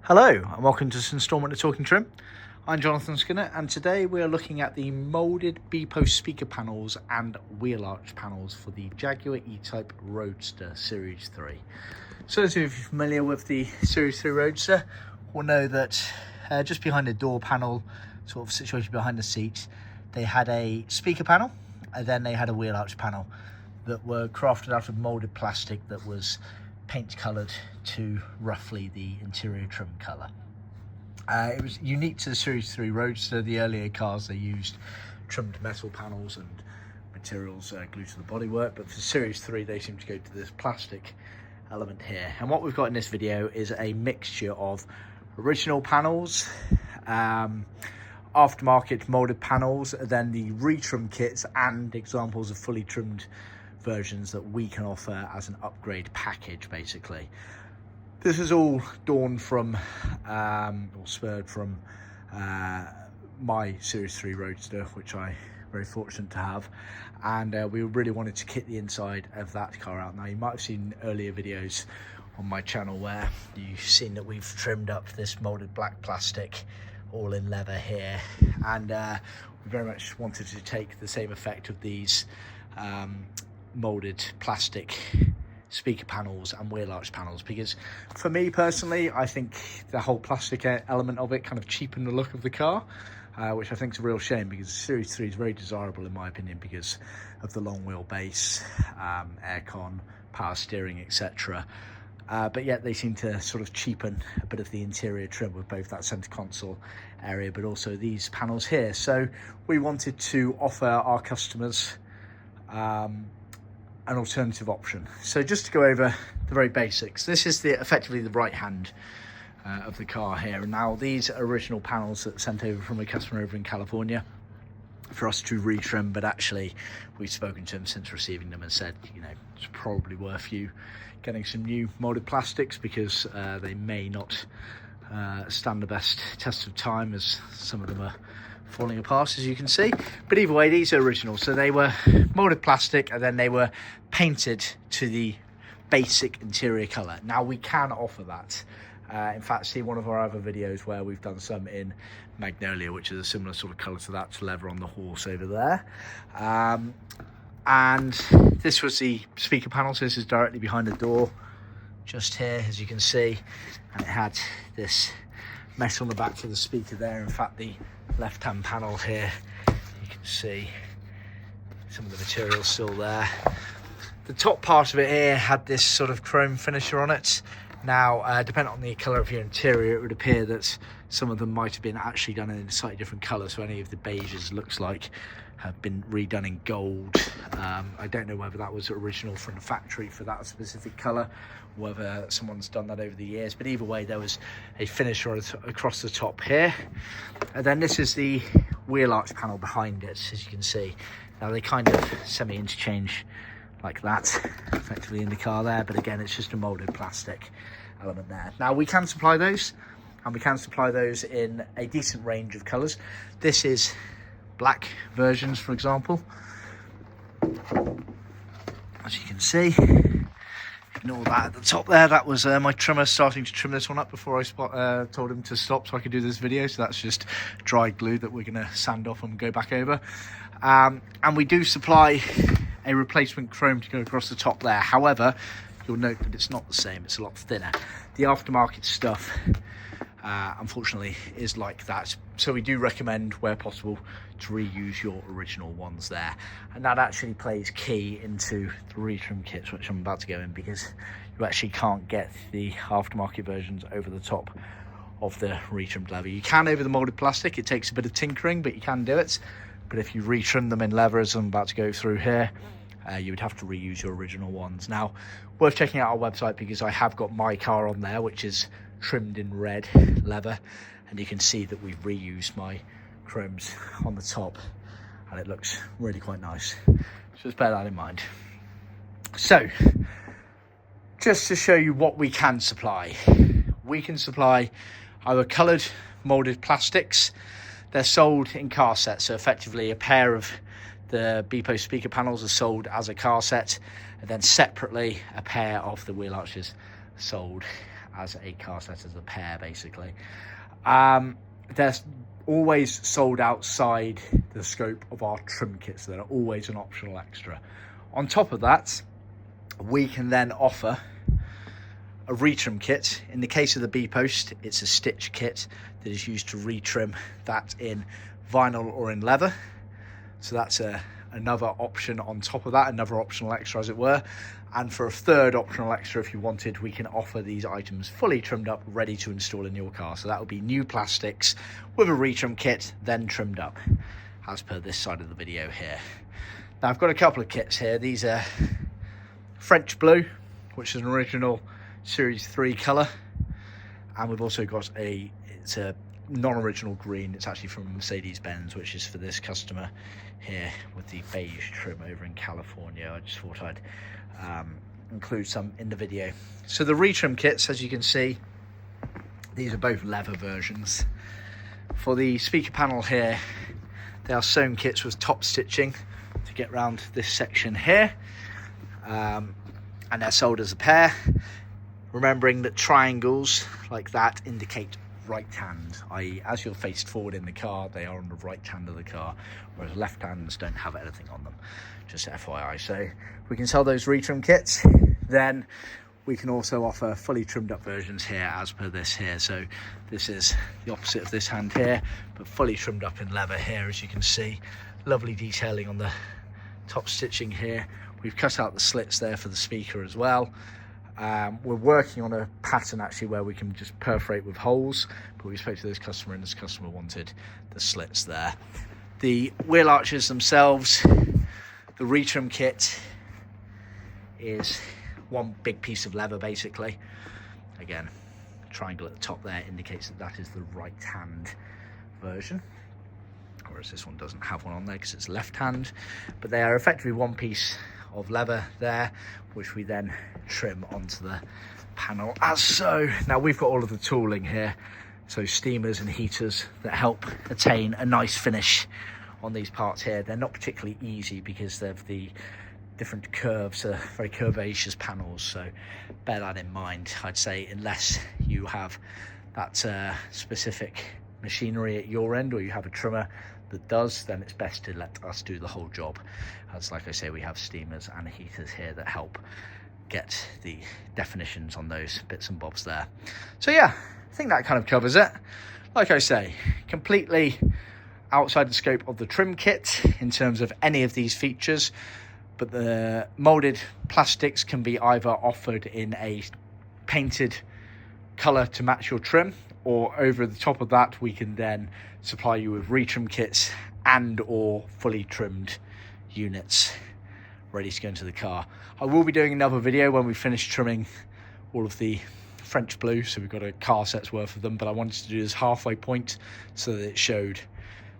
Hello and welcome to this instalment of Talkin Trim. I'm Jonathon Skinner and today we are looking at the moulded B-post speaker panels and wheel arch panels for the Jaguar E-Type Roadster Series 3. So those of you familiar with the Series 3 Roadster will know that just behind the door panel, sort of situated behind the seat, they had a speaker panel and then they had a wheel arch panel that were crafted out of moulded plastic that was paint coloured to roughly the interior trim colour. It was unique to the Series 3 Roadster. The earlier cars, they used trimmed metal panels and materials glued to the bodywork, but for Series 3 they seem to go to this plastic element here. And what we've got in this video is a mixture of original panels, aftermarket moulded panels, then the retrim kits and examples of fully trimmed versions that we can offer as an upgrade package. Basically, this is all dawned from or spurred from my Series 3 Roadster, which I'm very fortunate to have, and we really wanted to kit the inside of that car out. Now you might have seen earlier videos on my channel where you've seen that we've trimmed up this moulded black plastic all in leather here, and we very much wanted to take the same effect of these moulded plastic speaker panels and wheel arch panels, because for me personally I think the whole plastic element of it kind of cheapened the look of the car, which I think is a real shame, because the Series 3 is very desirable in my opinion because of the long wheelbase, aircon, power steering, etc. But yet they seem to sort of cheapen a bit of the interior trim with both that centre console area but also these panels here. So we wanted to offer our customers an alternative option. So just to go over the very basics, this is effectively the right hand of the car here. And now these are original panels that were sent over from a customer over in California for us to retrim, but actually we've spoken to them since receiving them and said, you know, it's probably worth you getting some new moulded plastics, because they may not stand the best test of time, as some of them are falling apart, as you can see. But either way, these are original, so they were moulded plastic and then they were painted to the basic interior color. Now we can offer that. In fact, see one of our other videos where we've done some in magnolia, which is a similar sort of color to that, to leather on the horse over there. And this was the speaker panel, so this is directly behind the door just here, as you can see, and it had this metal on the back for the speaker there. In fact, the left hand panel here, you can see some of the material still there. The top part of it here had this sort of chrome finisher on it. Now depending on the colour of your interior, it would appear that some of them might have been actually done in a slightly different colour, so any of the beiges looks like have been redone in gold. I don't know whether that was original from the factory for that specific colour, whether someone's done that over the years, but either way there was a finisher across the top here. And then this is the wheel arch panel behind it, as you can see. Now they kind of semi-interchange like that effectively in the car there, but again it's just a moulded plastic element there. Now we can supply those, and we can supply those in a decent range of colours. This is black versions, for example, as you can see. Ignore that at the top there, that was my trimmer starting to trim this one up before I told him to stop so I could do this video. So that's just dry glue that we're going to sand off and go back over. And we do supply a replacement chrome to go across the top there. However, you'll note that it's not the same, it's a lot thinner. The aftermarket stuff unfortunately is like that, so we do recommend where possible to reuse your original ones there, and that actually plays key into the retrim kits, which I'm about to go in, because you actually can't get the aftermarket versions over the top of the retrimmed leather. You can over the moulded plastic, it takes a bit of tinkering, but you can do it. But if you retrim them in leather, as I'm about to go through here, you would have to reuse your original ones. Now, worth checking out our website, because I have got my car on there, which is trimmed in red leather, and you can see that we've reused my chromes on the top, and it looks really quite nice. So just bear that in mind. So, just to show you what we can supply, we can supply either coloured moulded plastics. They're sold in car sets, so effectively a pair of the B-post speaker panels are sold as a car set, and then separately a pair of the wheel arches sold as a car set, as a pair basically. They're always sold outside the scope of our trim kits. They're always an optional extra. On top of that, we can then offer a retrim kit. In the case of the B-post, it's a stitch kit that is used to retrim that in vinyl or in leather. So that's another option on top of that, another optional extra as it were. And for a third optional extra, if you wanted, we can offer these items fully trimmed up, ready to install in your car. So that would be new plastics with a retrim kit, then trimmed up, as per this side of the video here. Now I've got a couple of kits here. These are French blue, which is an original Series 3 colour. And we've also got it's a non-original green. It's actually from Mercedes-Benz, which is for this customer here with the beige trim over in California. I just thought I'd include some in the video. So the retrim kits, as you can see, these are both leather versions. For the speaker panel here, they are sewn kits with top stitching to get around this section here, and they're sold as a pair, remembering that triangles like that indicate right hand, i.e. as you're faced forward in the car, they are on the right hand of the car, whereas left hands don't have anything on them, just FYI. So we can sell those retrim kits. Then we can also offer fully trimmed up versions here, as per this here. So this is the opposite of this hand here, but fully trimmed up in leather here, as you can see. Lovely detailing on the top stitching here. We've cut out the slits there for the speaker as well. We're working on a pattern actually where we can just perforate with holes, but we spoke to this customer and this customer wanted the slits there. The wheel arches themselves, the retrim kit is one big piece of leather basically. Again, triangle at the top there indicates that that is the right hand version, whereas this one doesn't have one on there because it's left hand. But they are effectively one piece of leather there, which we then trim onto the panel as so. Now we've got all of the tooling here, so steamers and heaters that help attain a nice finish on these parts here. They're not particularly easy because they're the different curves, very curvaceous panels, so bear that in mind. I'd say unless you have that specific machinery at your end, or you have a trimmer that does, then it's best to let us do the whole job, as like I say, we have steamers and heaters here that help get the definitions on those bits and bobs there. So yeah, I think that kind of covers it. Like I say, completely outside the scope of the trim kit in terms of any of these features, but the moulded plastics can be either offered in a painted colour to match your trim, or over the top of that we can then supply you with retrim kits and or fully trimmed units ready to go into the car. I will be doing another video when we finish trimming all of the French blue, so we've got a car set's worth of them, but I wanted to do this halfway point so that it showed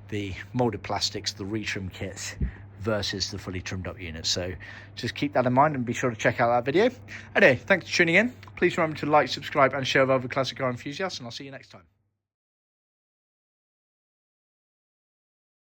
the moulded plastics, the retrim kits versus the fully trimmed up units. So just keep that in mind and be sure to check out that video. Anyway, thanks for tuning in. Please remember to like, subscribe and share with other classic car enthusiasts, and I'll see you next time.